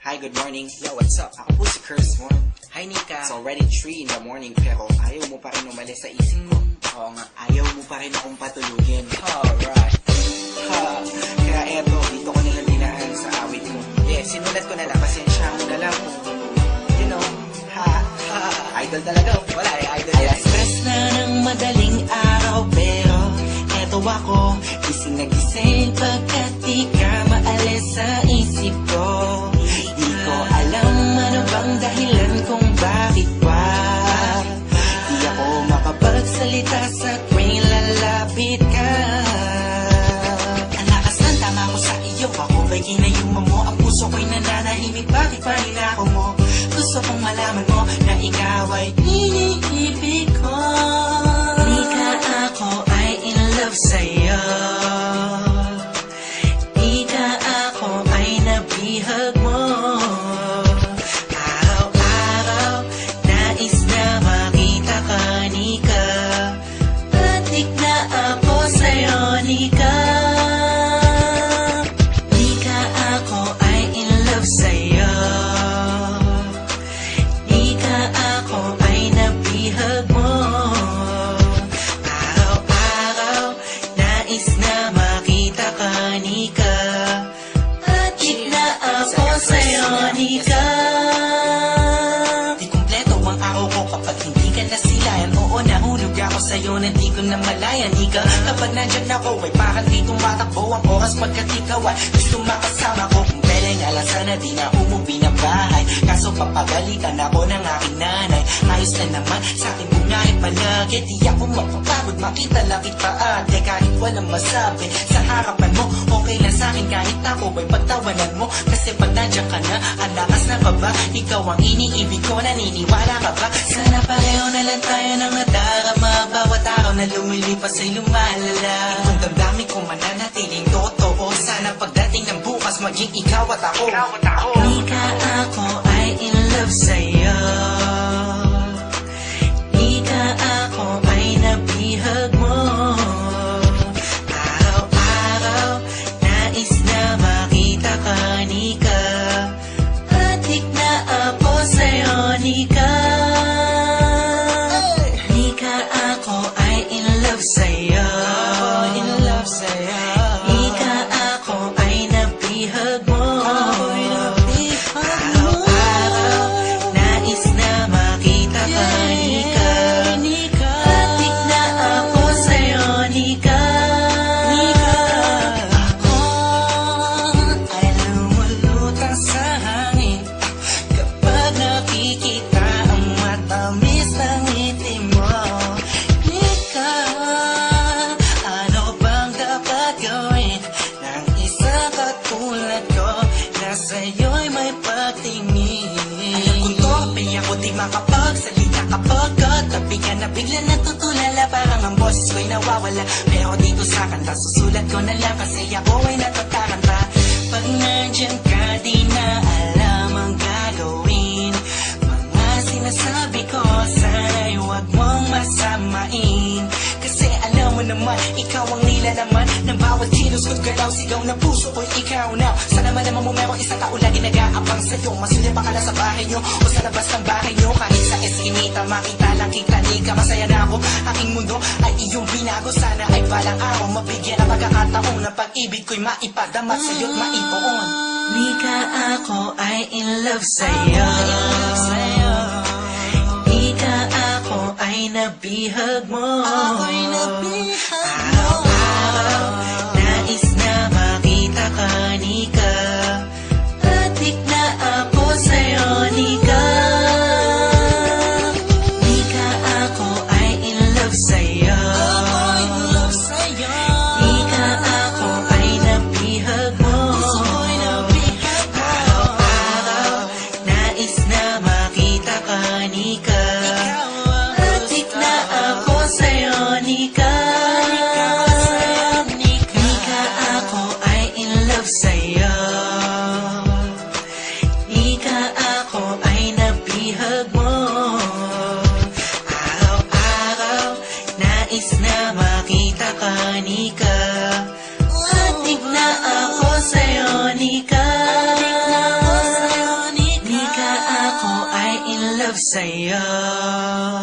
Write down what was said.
Hi, good morning. Yo, what's up? Ako po si Curse One. Hi, Nika. It's already 3 in the morning pero ayaw mo pa rin umalis sa isip ko. Oo nga, ayaw mo pa rin akong patulugin. Alright. Kaya eto, dito ko nilang dinaan sa awit ko. Sinulat ko na lang. Pasensya mo na lang kung, you know, idol talaga. Wala idol. Alas 3 na ng madaling araw pero eto ako, gising na gising pagkat di ka maalis sa isip ko. Di ko alam ano bang dahilan kung bakit ba di ako makapagsalita sa tuwing lalapit ka. Ang lakas ng tama ko sa iyo, ako ba'y ginayuma mo? Ang puso ko'y nananahimik, bakit pa hinako mo? Gusto kong malaman mo na ikaw ay iniibig ko. Di ka ako ay in love sa'yo. Di ka ako ay nabihag mo. Araw-araw nais na makita ka, Nika. Adik na ako sa'yo, Nika. Di ka ako ay in love sa'yo. Di ka ako ay nabihag mo. Araw-araw nais na makita ka, Nika. Adik na ako sa'yo, Nika. Di kumpleto ang araw ko kapag hindi ka nasilayan. Oo, nahulog ako sa'yo na di ko na malaya, Nika. Kapag nandyan ako ay parang di tumatakbo ang oras pagkat ikaw ay gusto makasama ko. Kung pwede nga lang sana di na umuwi ng bahay. Kaso papagalitan ako ng aking nanay. Ayos na naman sa akin bumiyahe palagi. Di ako mapapagod makita lang kita ate. Kahit walang masabi sa harapan mo, okay lang sa akin kahit ako ay pagtawanan mo. Kasi pag nandiyan ka na, ang lakas na baba. Ikaw ang iniibig ko, naniniwala ka ba? Sana pareho na lang tayo ng nadarama. Bawat araw na lumilipas ay lumalala. Itong damdamin ko mananatiling totoo. Sana pagdating ng bukas maging ikaw at ako. Di ka ako ay in love sa'yo. Di ka ako ay nabihag mo. Araw-araw nais na makita ka, Nika. Adik na ako sa'yo, Nika. Di ka ako ay in love sa'yo. Di ka ako ay nabihag mo. Araw-araw nais na makita ka, Nika. Adik na ako sa'yo, Nika. Ako ay lumulutang sa hangin kapag nakikita ang matamis ng ngiti mo. Nika, ano bang dapat gawin ng isang katulad ko na sa'yo'y may pagtingin? Alam kong tope ako di makapagsalita kapag katabi ka na bigla natutulala. Parang ang boses ko'y nawawala. Pero dito sa kanta susulat ko na lang kasi ako ay natataranta. Pag nandyan ka di na alam ang gagawin. Mga sinasabi ko sana'y huwag mong masamain. Kasi alam mo naman, ikaw ang nilalaman ng bawat kilos ko't galaw. Sigaw na puso ko'y ikaw now. Sana malaman mo merong isang tao lagi nag-aabang sa'yo. Masulya pa ka na sa bahay nyo o sa labas ng bahay nyo. Kahit sa eskinita, makita lang kita, Nika. Masaya na ako, aking mundo ay iyong binago. Sana ay balang araw mabigyan ng pagkakataon na pag-ibig ko'y maipadama sa'yo't maipoon. Nika, ako ay in love sa'yo. Ika ako ay nabihag mo. Araw-araw nais na makita ka, Nika. Adik na ako sa'yo, Nika. Nika, ako ay in love sa'yo. Ika ako ay nabihag mo. Araw-araw nais na makita ka, Nika. Adik na ako sa'yo, Nika. Nika, ako ay in love sa'yo. in love sa'yo.